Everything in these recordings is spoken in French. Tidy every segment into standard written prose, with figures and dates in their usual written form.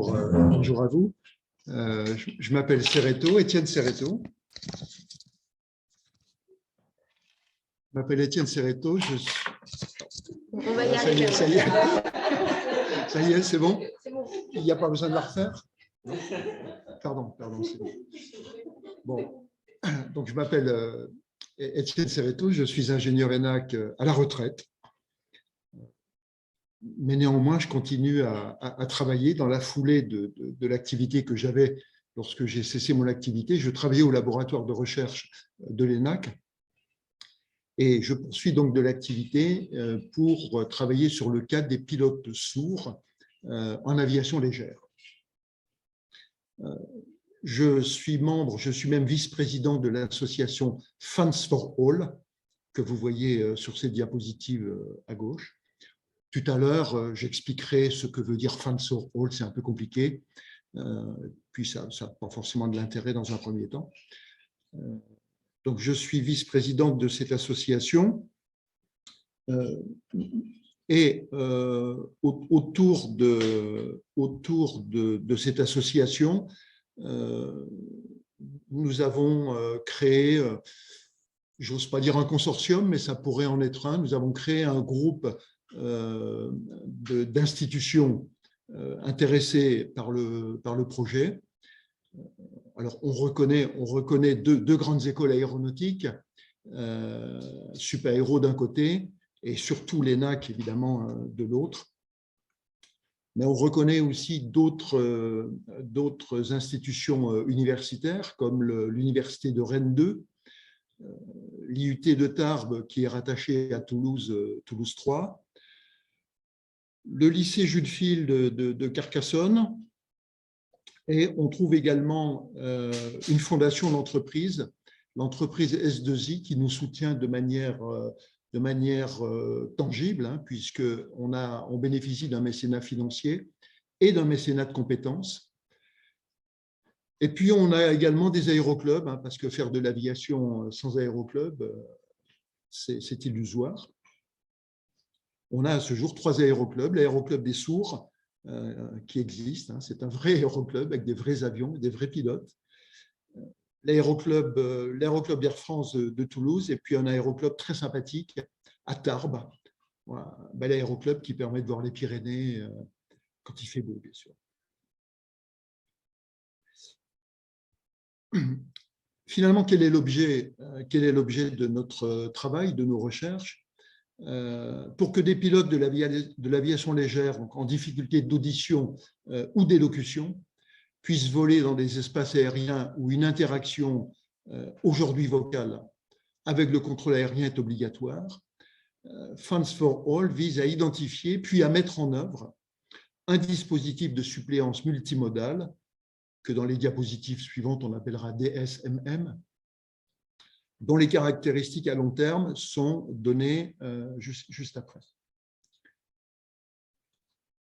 Bonjour à vous. Je m'appelle Serreto, Étienne Serreto. Je m'appelle Étienne Serreto. On va y arriver. Ça y est, ça y est, c'est bon? C'est bon. Il n'y a pas besoin de la refaire? Pardon, c'est bon. Bon, donc je m'appelle Étienne Serreto, je suis ingénieur ENAC à la retraite. Mais néanmoins, je continue à travailler dans la foulée de l'activité que j'avais lorsque j'ai cessé mon activité. Je travaillais au laboratoire de recherche de l'ENAC et je poursuis donc de l'activité pour travailler sur le cas des pilotes sourds en aviation légère. Je suis même vice-président de l'association Fans for All, que vous voyez sur ces diapositives à gauche. Tout à l'heure, j'expliquerai ce que veut dire Fans for All, c'est un peu compliqué, puis ça n'a pas forcément de l'intérêt dans un premier temps. Donc, je suis vice-présidente de cette association et autour de cette association, nous avons créé, j'ose pas dire un consortium, mais ça pourrait en être un, nous avons créé un groupe d'institutions intéressées par le projet. Alors, on reconnaît deux grandes écoles aéronautiques, Supaéro d'un côté et surtout l'ENAC, évidemment, de l'autre. Mais on reconnaît aussi d'autres institutions universitaires, comme l'Université de Rennes 2, l'IUT de Tarbes, qui est rattaché à Toulouse 3, le lycée Jules Field de Carcassonne, et on trouve également une fondation d'entreprise, l'entreprise S2I, qui nous soutient de manière tangible, hein, puisqu'on bénéficie d'un mécénat financier et d'un mécénat de compétences. Et puis, on a également des aéroclubs, hein, parce que faire de l'aviation sans aéroclub, c'est illusoire. On a à ce jour 3 aéroclubs. L'aéroclub des sourds, qui existe, hein, c'est un vrai aéroclub avec des vrais avions, des vrais pilotes. L'aéroclub Air France de Toulouse, et puis un aéroclub très sympathique à Tarbes. Voilà, un bel aéroclub qui permet de voir les Pyrénées quand il fait beau, bien sûr. Finalement, quel est l'objet de notre travail, de nos recherches? Pour que des pilotes de l'aviation légère, donc en difficulté d'audition ou d'élocution, puissent voler dans des espaces aériens où une interaction, aujourd'hui vocale, avec le contrôle aérien est obligatoire, Fans for All vise à identifier puis à mettre en œuvre un dispositif de suppléance multimodale que dans les diapositives suivantes on appellera DSMM, dont les caractéristiques à long terme sont données juste après.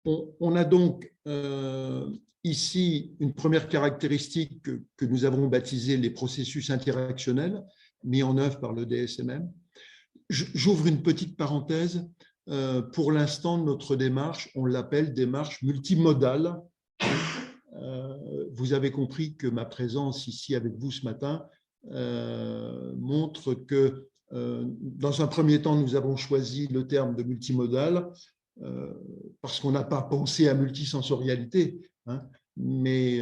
On a donc ici une première caractéristique que nous avons baptisée les processus interactionnels mis en œuvre par le DSMM. J'ouvre une petite parenthèse. Pour l'instant, notre démarche, on l'appelle démarche multimodale. Vous avez compris que ma présence ici avec vous ce matin montre que dans un premier temps, nous avons choisi le terme de multimodal parce qu'on n'a pas pensé à multisensorialité, hein, mais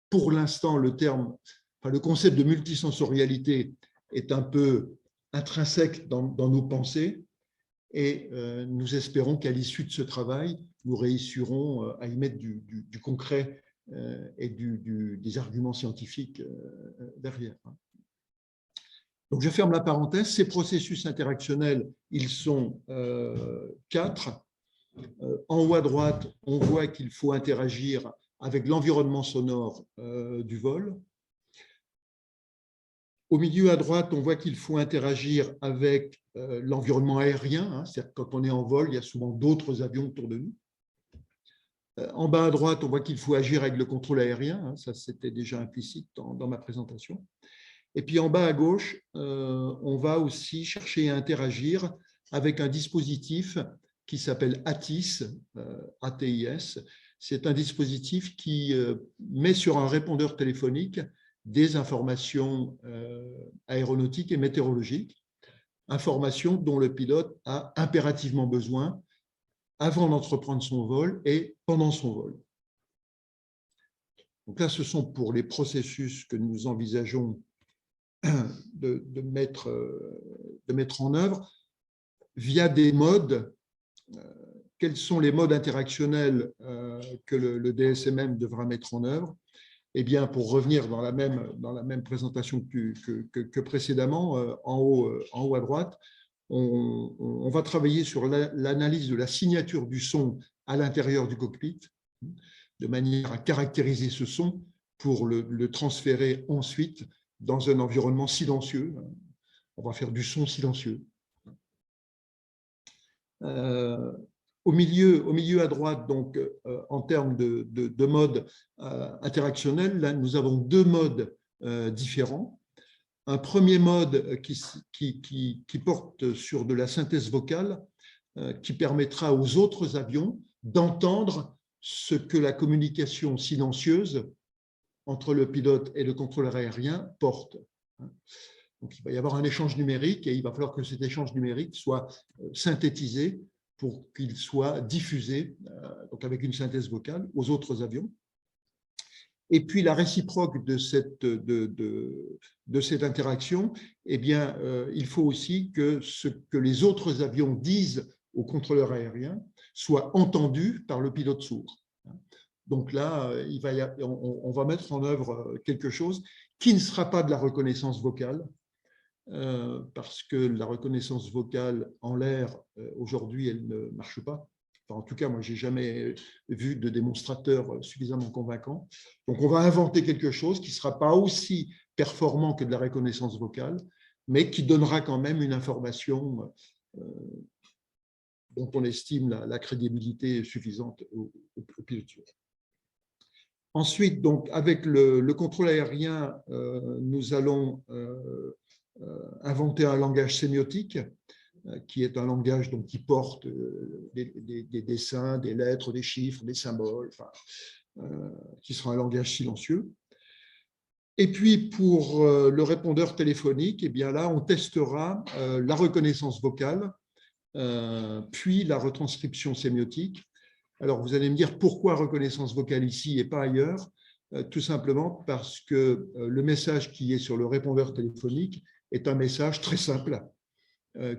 pour l'instant, le concept de multisensorialité est un peu intrinsèque dans nos pensées et nous espérons qu'à l'issue de ce travail, nous réussirons à y mettre du concret et des arguments scientifiques derrière. Donc, je ferme la parenthèse. Ces processus interactionnels, ils sont 4. En haut à droite, on voit qu'il faut interagir avec l'environnement sonore du vol. Au milieu à droite, on voit qu'il faut interagir avec l'environnement aérien. Hein, c'est-à-dire que quand on est en vol, il y a souvent d'autres avions autour de nous. En bas à droite, on voit qu'il faut agir avec le contrôle aérien. Hein, ça, c'était déjà implicite dans ma présentation. Et puis en bas à gauche, on va aussi chercher à interagir avec un dispositif qui s'appelle ATIS, ATIS, c'est un dispositif qui met sur un répondeur téléphonique des informations aéronautiques et météorologiques, informations dont le pilote a impérativement besoin avant d'entreprendre son vol et pendant son vol. Donc là, ce sont pour les processus que nous envisageons de mettre en œuvre via des modes. Quels sont les modes interactionnels que le DSMM devra mettre en œuvre? Eh bien, pour revenir dans la même présentation que précédemment, en haut à droite, on va travailler sur l'analyse de la signature du son à l'intérieur du cockpit, de manière à caractériser ce son pour le transférer ensuite dans un environnement silencieux. On va faire du son silencieux. Au milieu à droite, donc, en termes de mode interactionnel, là, nous avons deux modes différents. Un premier mode qui porte sur de la synthèse vocale, qui permettra aux autres avions d'entendre ce que la communication silencieuse entre le pilote et le contrôleur aérien porte. Donc, il va y avoir un échange numérique et il va falloir que cet échange numérique soit synthétisé pour qu'il soit diffusé, donc avec une synthèse vocale, aux autres avions. Et puis, la réciproque de cette interaction, eh bien, il faut aussi que ce que les autres avions disent au contrôleur aérien soit entendu par le pilote sourd. Donc là, on va mettre en œuvre quelque chose qui ne sera pas de la reconnaissance vocale, parce que la reconnaissance vocale en l'air, aujourd'hui, elle ne marche pas. Enfin, en tout cas, moi, je n'ai jamais vu de démonstrateur suffisamment convaincant. Donc, on va inventer quelque chose qui ne sera pas aussi performant que de la reconnaissance vocale, mais qui donnera quand même une information dont on estime la crédibilité suffisante au pilote sourd. Ensuite, donc, avec le contrôle aérien, nous allons inventer un langage sémiotique, qui est un langage donc, qui porte des dessins, des lettres, des chiffres, des symboles, enfin, qui sera un langage silencieux. Et puis, pour le répondeur téléphonique, eh bien là, on testera la reconnaissance vocale, puis la retranscription sémiotique. Alors, vous allez me dire pourquoi reconnaissance vocale ici et pas ailleurs? Tout simplement parce que le message qui est sur le répondeur téléphonique est un message très simple,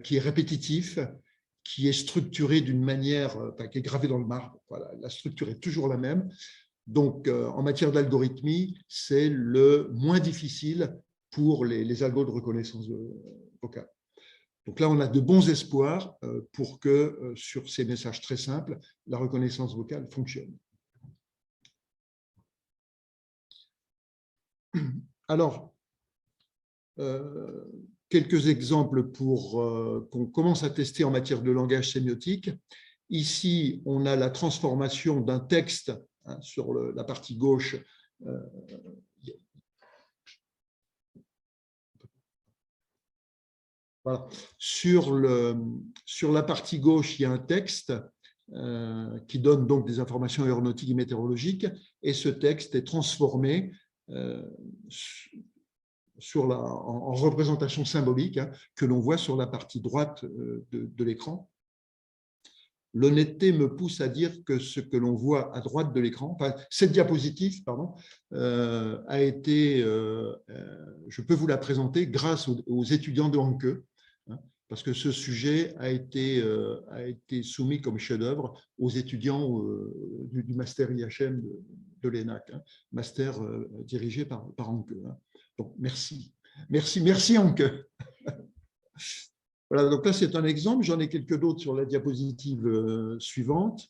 qui est répétitif, qui est structuré d'une manière, qui est gravé dans le marbre. Voilà, la structure est toujours la même. Donc, en matière d'algorithmie, c'est le moins difficile pour les algos de reconnaissance vocale. Donc là, on a de bons espoirs pour que, sur ces messages très simples, la reconnaissance vocale fonctionne. Alors, quelques exemples pour qu'on commence à tester en matière de langage sémiotique. Ici, on a la transformation d'un texte, hein, sur la partie gauche. Voilà. Sur la partie gauche, il y a un texte qui donne donc des informations aéronautiques et météorologiques, et ce texte est transformé en représentation symbolique, hein, que l'on voit sur la partie droite de l'écran. L'honnêteté me pousse à dire que ce que l'on voit à droite de l'écran, enfin, cette diapositive, pardon, a été, je peux vous la présenter grâce aux étudiants de Hanke, hein, parce que ce sujet a été soumis comme chef-d'œuvre aux étudiants du master IHM de l'ENAC, hein, master dirigé par Hanke. Hein. Donc, merci Hanke. Voilà, donc là, c'est un exemple. J'en ai quelques d'autres sur la diapositive suivante.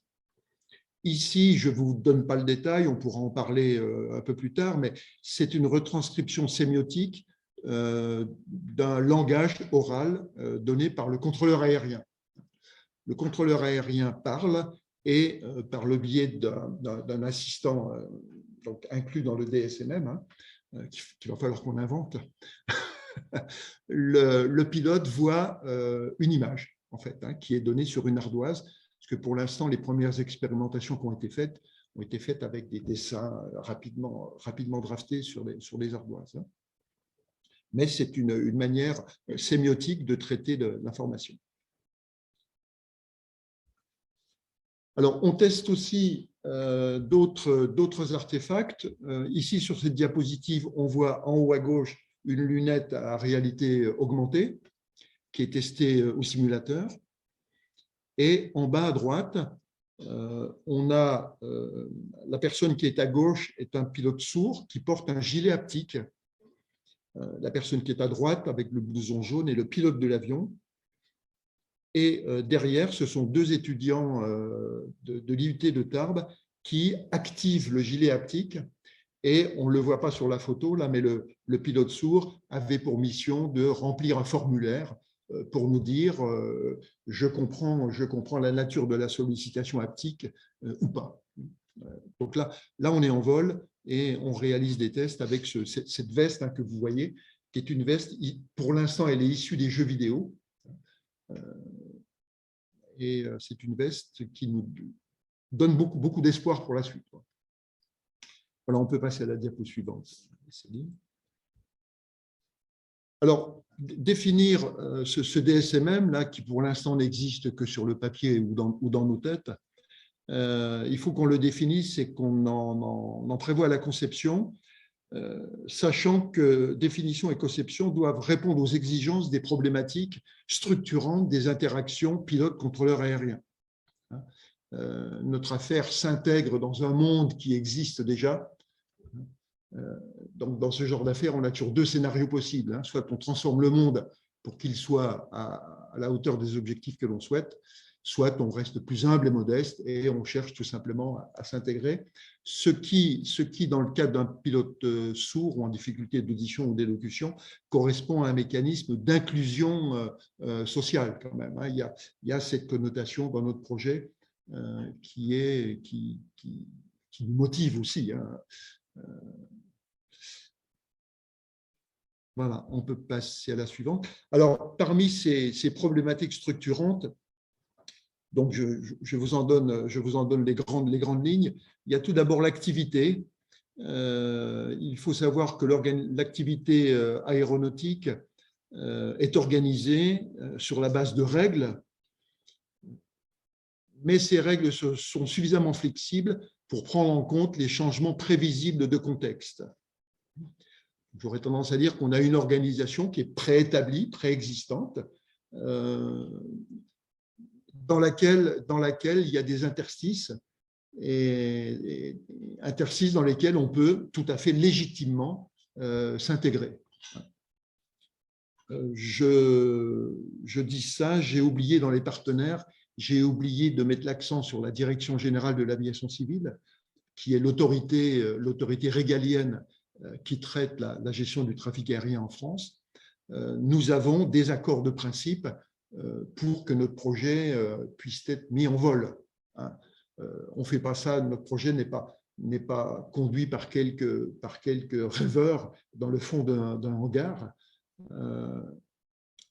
Ici, je ne vous donne pas le détail, on pourra en parler un peu plus tard, mais c'est une retranscription sémiotique d'un langage oral donné par le contrôleur aérien. Le contrôleur aérien parle et, par le biais d'un assistant donc inclus dans le DSMM, hein, qu'il va falloir qu'on invente, le pilote voit une image, en fait, hein, qui est donnée sur une ardoise, parce que pour l'instant, les premières expérimentations qui ont été faites ont été faites avec des dessins rapidement draftés sur les ardoises. Mais c'est une manière sémiotique de traiter l'information. Alors, on teste aussi d'autres artefacts. Ici, sur cette diapositive, on voit en haut à gauche une lunette à réalité augmentée qui est testée au simulateur. Et en bas à droite, on a la personne qui est à gauche est un pilote sourd qui porte un gilet haptique. La personne qui est à droite avec le blouson jaune est le pilote de l'avion. Et derrière, ce sont deux étudiants de l'IUT de Tarbes qui activent le gilet haptique. Et on ne le voit pas sur la photo, là, mais le pilote sourd avait pour mission de remplir un formulaire pour nous dire je comprends la nature de la sollicitation haptique ou pas. Donc là, on est en vol et on réalise des tests avec cette veste que vous voyez, qui est une veste, pour l'instant, elle est issue des jeux vidéo. Et c'est une veste qui nous donne beaucoup d'espoir pour la suite. Voilà, on peut passer à la diapo suivante. Alors, définir ce DSMM, là, qui pour l'instant n'existe que sur le papier ou dans nos têtes, il faut qu'on le définisse et qu'on en prévoit la conception, sachant que définition et conception doivent répondre aux exigences des problématiques structurantes des interactions pilote-contrôleur aérien. Notre affaire s'intègre dans un monde qui existe déjà. Donc, dans ce genre d'affaires, on a toujours deux scénarios possibles. Soit on transforme le monde pour qu'il soit à la hauteur des objectifs que l'on souhaite, soit on reste plus humble et modeste et on cherche tout simplement à s'intégrer. Ce qui, dans le cadre d'un pilote sourd ou en difficulté d'audition ou d'élocution, correspond à un mécanisme d'inclusion sociale quand même. Il y a cette connotation dans notre projet qui nous motive aussi. Voilà, on peut passer à la suivante. Alors, parmi ces problématiques structurantes, donc je vous en donne les grandes lignes. Il y a tout d'abord l'activité. Il faut savoir que l'activité aéronautique est organisée sur la base de règles, mais ces règles sont suffisamment flexibles pour prendre en compte les changements prévisibles de contexte. J'aurais tendance à dire qu'on a une organisation qui est préétablie, préexistante, dans laquelle il y a des interstices, et interstices dans lesquels on peut tout à fait légitimement s'intégrer. Je dis ça, j'ai oublié dans les partenaires, j'ai oublié de mettre l'accent sur la Direction générale de l'aviation civile, qui est l'autorité régalienne qui traite la gestion du trafic aérien en France. Nous avons des accords de principe pour que notre projet puisse être mis en vol. On ne fait pas ça, notre projet n'est pas conduit par quelques rêveurs dans le fond d'un hangar.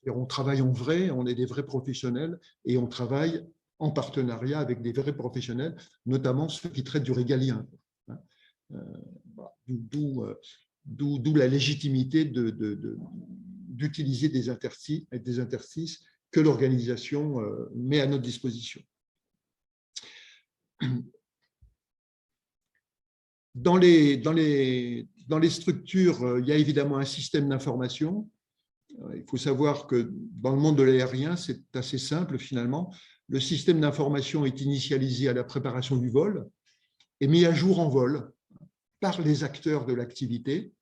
Et on travaille en vrai, on est des vrais professionnels et on travaille en partenariat avec des vrais professionnels, notamment ceux qui traitent du régalien. D'où la légitimité d'utiliser des interstices que l'organisation met à notre disposition. Dans les structures, il y a évidemment un système d'information. Il faut savoir que dans le monde de l'aérien, c'est assez simple finalement. Le système d'information est initialisé à la préparation du vol et mis à jour en vol par les acteurs de l'activité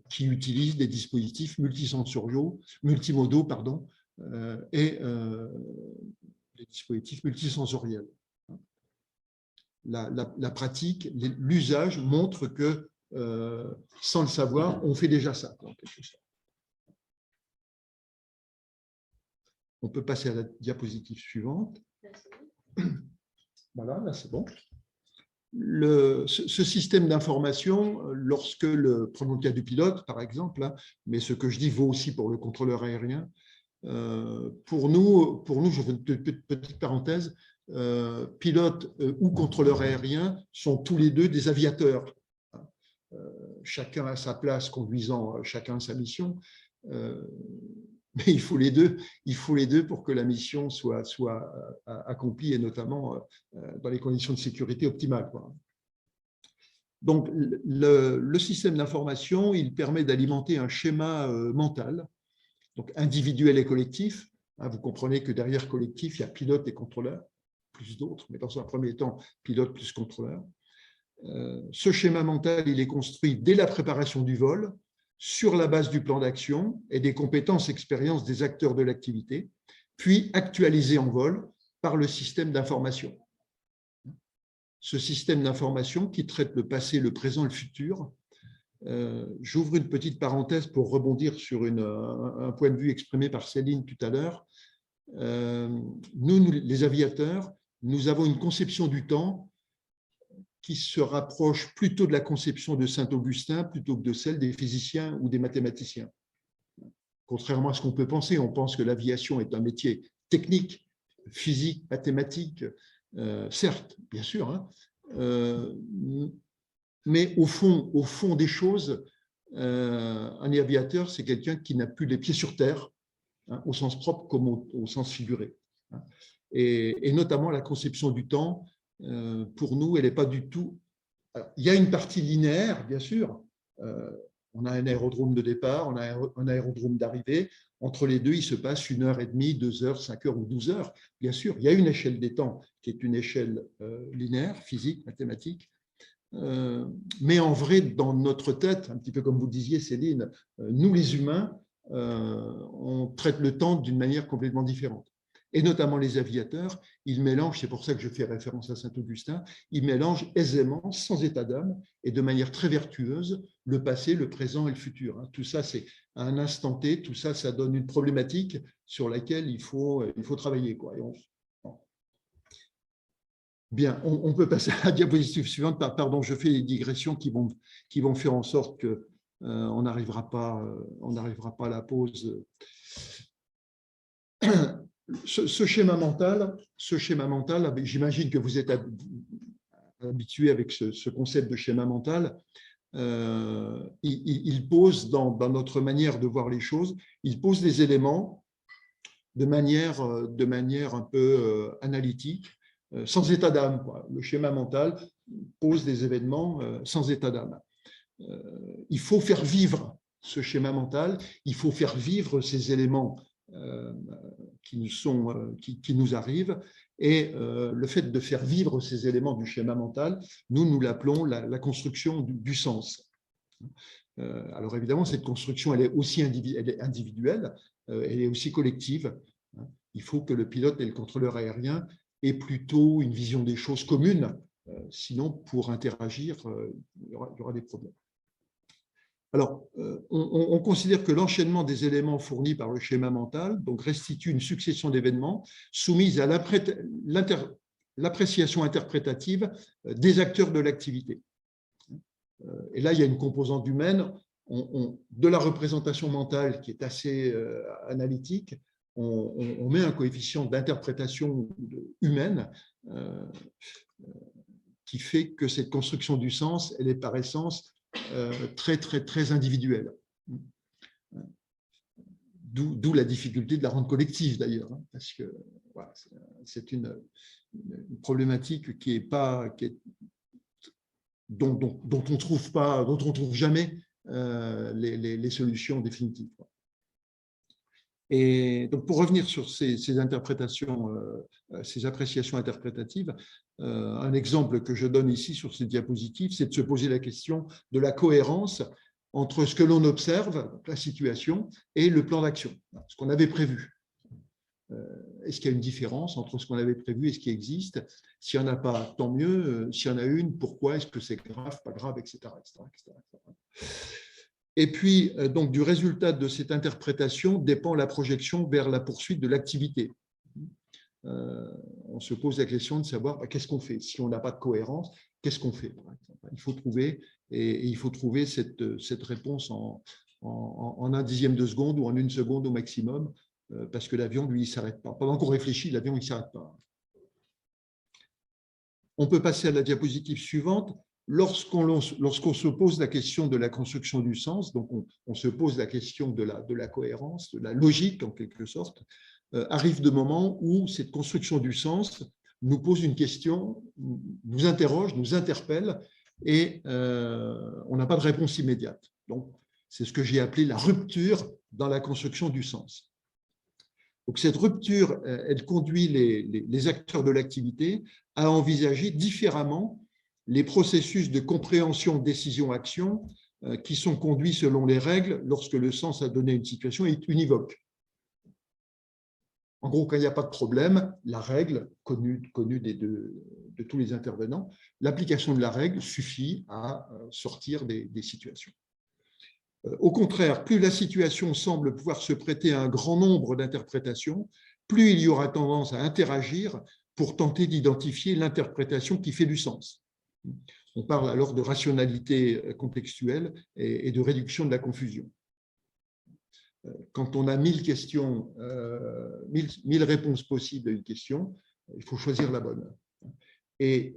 qui utilisent des dispositifs multimodaux et des dispositifs multisensoriels. La pratique, l'usage montre que sans le savoir, on fait déjà ça. On peut passer à la diapositive suivante. Voilà, là c'est bon. Ce système d'information, prenons le cas du pilote par exemple, mais ce que je dis vaut aussi pour le contrôleur aérien. Pour nous, je fais une petite parenthèse, pilote ou contrôleur aérien sont tous les deux des aviateurs. Chacun a sa place conduisant chacun sa mission, mais il faut les deux pour que la mission soit accomplie, et notamment dans les conditions de sécurité optimales, quoi. Donc, le système d'information, il permet d'alimenter un schéma mental, donc individuel et collectif. Vous comprenez que derrière collectif, il y a pilote et contrôleur, plus d'autres, mais dans un premier temps, pilote plus contrôleur. Ce schéma mental, il est construit dès la préparation du vol, sur la base du plan d'action et des compétences, expériences des acteurs de l'activité, puis actualisé en vol par le système d'information. Ce système d'information qui traite le passé, le présent et le futur. J'ouvre une petite parenthèse pour rebondir sur un point de vue exprimé par Céline tout à l'heure. Nous, les aviateurs, nous avons une conception du temps qui se rapproche plutôt de la conception de Saint-Augustin plutôt que de celle des physiciens ou des mathématiciens. Contrairement à ce qu'on peut penser, on pense que l'aviation est un métier technique, physique, mathématique, certes, bien sûr, hein, mais au fond des choses, un aviateur, c'est quelqu'un qui n'a plus les pieds sur terre, hein, au sens propre comme au sens figuré. Hein. Et notamment la conception du temps, pour nous, elle n'est pas du tout… Alors, il y a une partie linéaire, bien sûr. On a un aérodrome de départ, on a un aérodrome d'arrivée. Entre les deux, il se passe 1h30, 2 heures, 5 heures ou 12 heures. Bien sûr, il y a une échelle des temps qui est une échelle linéaire, physique, mathématique. Mais en vrai, dans notre tête, un petit peu comme vous disiez, Céline, nous les humains, on traite le temps d'une manière complètement différente. Et notamment les aviateurs, ils mélangent, c'est pour ça que je fais référence à Saint-Augustin, ils mélangent aisément, sans état d'âme et de manière très vertueuse, le passé, le présent et le futur. Tout ça, c'est à un instant T, tout ça, ça donne une problématique sur laquelle il faut travailler, quoi. Bien, on peut passer à la diapositive suivante. Pardon, je fais des digressions qui vont faire en sorte que on n'arrivera pas à la pause. Ce schéma mental, j'imagine que vous êtes habitué avec ce concept de schéma mental. Il pose dans notre manière de voir les choses, il pose des éléments de manière un peu analytique, sans état d'âme. Le schéma mental pose des événements sans état d'âme. Il faut faire vivre ce schéma mental, il faut faire vivre ces éléments qui nous arrivent, et le fait de faire vivre ces éléments du schéma mental, nous l'appelons la construction du sens. Alors évidemment, cette construction, elle est aussi individuelle, elle est aussi collective. Il faut que le pilote et le contrôleur aérien aient plutôt une vision des choses commune, sinon pour interagir, il y aura des problèmes. Alors, on considère que l'enchaînement des éléments fournis par le schéma mental donc, restitue une succession d'événements soumise à l'appréciation interprétative des acteurs de l'activité. Et là, il y a une composante humaine. De la représentation mentale qui est assez analytique, on met un coefficient d'interprétation humaine qui fait que cette construction du sens, elle est par essence très individuelle. D'où la difficulté de la rendre collective d'ailleurs, hein, parce que voilà, c'est une problématique dont on trouve jamais les solutions définitives. Et donc, pour revenir sur ces interprétations, ces appréciations interprétatives, un exemple que je donne ici sur ces diapositives, c'est de se poser la question de la cohérence entre ce que l'on observe, la situation, et le plan d'action, ce qu'on avait prévu. Est-ce qu'il y a une différence entre ce qu'on avait prévu et ce qui existe? S'il n'y en a pas, tant mieux. S'il y en a une, pourquoi? Est-ce que c'est grave, pas grave, etc. Et puis, donc, du résultat de cette interprétation dépend la projection vers la poursuite de l'activité. On se pose la question de savoir qu'est-ce qu'on fait. Si on n'a pas de cohérence, qu'est-ce qu'on fait? Il faut trouver cette réponse en un dixième de seconde ou en une seconde au maximum, parce que l'avion, lui, il ne s'arrête pas. Pendant qu'on réfléchit, l'avion, il ne s'arrête pas. On peut passer à la diapositive suivante. Lorsqu'on se pose la question de la construction du sens, donc on se pose la question de la cohérence, de la logique en quelque sorte, arrive de moments où cette construction du sens nous pose une question, nous interroge, nous interpelle, et on n'a pas de réponse immédiate. Donc, c'est ce que j'ai appelé la rupture dans la construction du sens. Donc, cette rupture, elle conduit les acteurs de l'activité à envisager différemment les processus de compréhension, décision, action qui sont conduits selon les règles lorsque le sens à donner une situation est univoque. En gros, quand il n'y a pas de problème, la règle, connue de tous les intervenants, l'application de la règle suffit à sortir des situations. Au contraire, plus la situation semble pouvoir se prêter à un grand nombre d'interprétations, plus il y aura tendance à interagir pour tenter d'identifier l'interprétation qui fait du sens. On parle alors de rationalité contextuelle et de réduction de la confusion. Quand on a 1000 questions, 1000 réponses possibles à une question, il faut choisir la bonne. Et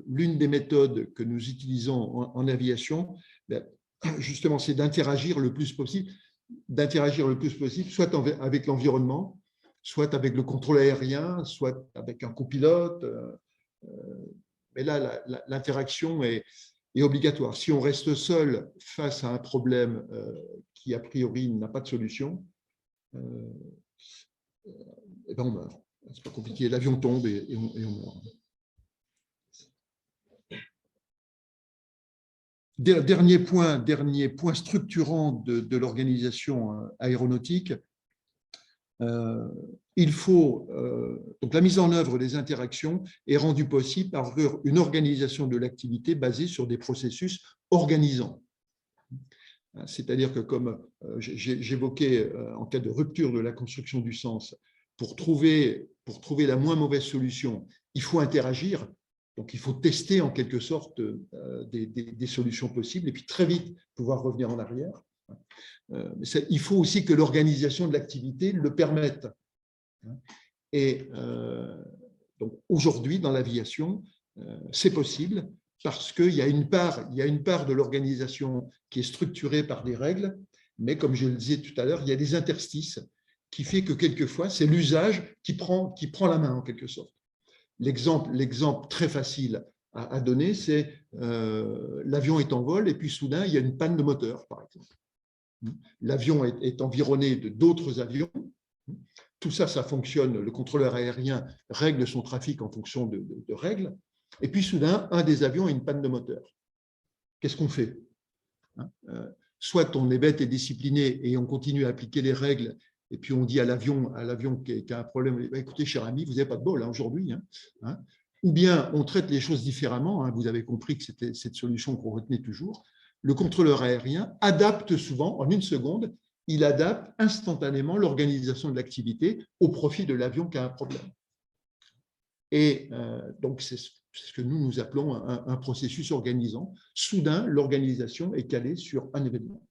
l'une des méthodes que nous utilisons en aviation, justement, c'est d'interagir le plus possible, soit avec l'environnement, soit avec le contrôle aérien, soit avec un copilote. Mais là, l'interaction est obligatoire. Si on reste seul face à un problème qui, a priori, n'a pas de solution, eh ben on meurt. C'est pas compliqué. L'avion tombe et on meurt. Dernier point structurant de l'organisation aéronautique, il faut, donc la mise en œuvre des interactions est rendue possible par une organisation de l'activité basée sur des processus organisants. C'est-à-dire que, comme j'évoquais en cas de rupture de la construction du sens, pour trouver la moins mauvaise solution, il faut interagir. Donc, il faut tester en quelque sorte des solutions possibles et puis très vite pouvoir revenir en arrière. Il faut aussi que l'organisation de l'activité le permette. Et donc, aujourd'hui, dans l'aviation, c'est possible parce qu'il y a une part de l'organisation qui est structurée par des règles, mais comme je le disais tout à l'heure, il y a des interstices qui fait que quelquefois, c'est l'usage qui prend la main en quelque sorte. L'exemple très facile à donner, c'est l'avion est en vol et puis soudain, il y a une panne de moteur, par exemple. L'avion est environné d'autres avions. Tout ça, ça fonctionne. Le contrôleur aérien règle son trafic en fonction de règles. Et puis soudain, un des avions a une panne de moteur. Qu'est-ce qu'on fait? Soit on est bête et discipliné et on continue à appliquer les règles. Et puis on dit à l'avion qui a un problème, écoutez, cher ami, vous n'avez pas de bol aujourd'hui. Ou bien on traite les choses différemment. Vous avez compris que c'était cette solution qu'on retenait toujours. Le contrôleur aérien adapte souvent, en une seconde, il adapte instantanément l'organisation de l'activité au profit de l'avion qui a un problème. Et donc c'est ce que nous appelons un processus organisant. Soudain, l'organisation est calée sur un événement.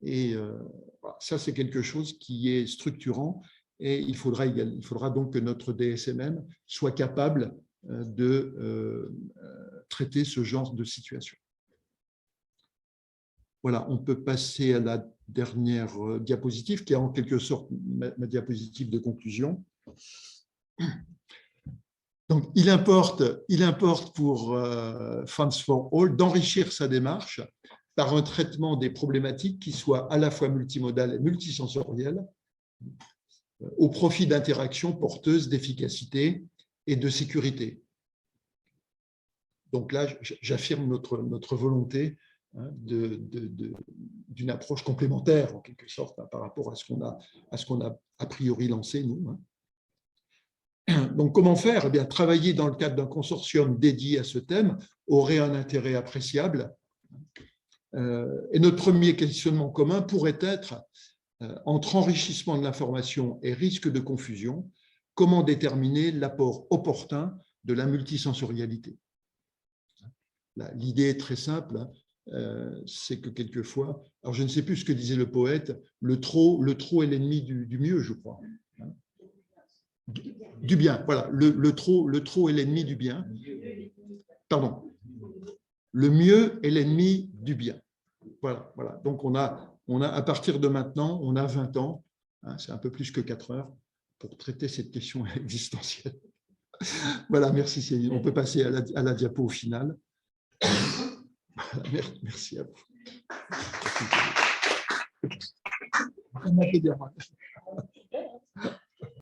Et ça, c'est quelque chose qui est structurant et il faudra donc que notre DSMM soit capable de traiter ce genre de situation. Voilà, on peut passer à la dernière diapositive qui est en quelque sorte ma diapositive de conclusion. Donc, il importe pour Funds for All d'enrichir sa démarche par un traitement des problématiques qui soit à la fois multimodal et multisensoriel, au profit d'interactions porteuses d'efficacité et de sécurité. Donc là, j'affirme notre volonté d'une approche complémentaire, en quelque sorte, par rapport à ce qu'on a priori lancé, nous. Donc, comment faire? Eh bien, travailler dans le cadre d'un consortium dédié à ce thème aurait un intérêt appréciable. Et notre premier questionnement commun pourrait être, entre enrichissement de l'information et risque de confusion, comment déterminer l'apport opportun de la multisensorialité? L'idée est très simple, c'est que quelquefois, alors je ne sais plus ce que disait le poète, le trop est l'ennemi du mieux, je crois. Du bien, voilà. Le trop est l'ennemi du bien. Pardon. Le mieux est l'ennemi du bien. Voilà, voilà. Donc, on a, à partir de maintenant, on a 20 ans, hein, c'est un peu plus que 4 heures, pour traiter cette question existentielle. Voilà, merci Céline. On peut passer à la diapo finale. Voilà, merci à vous.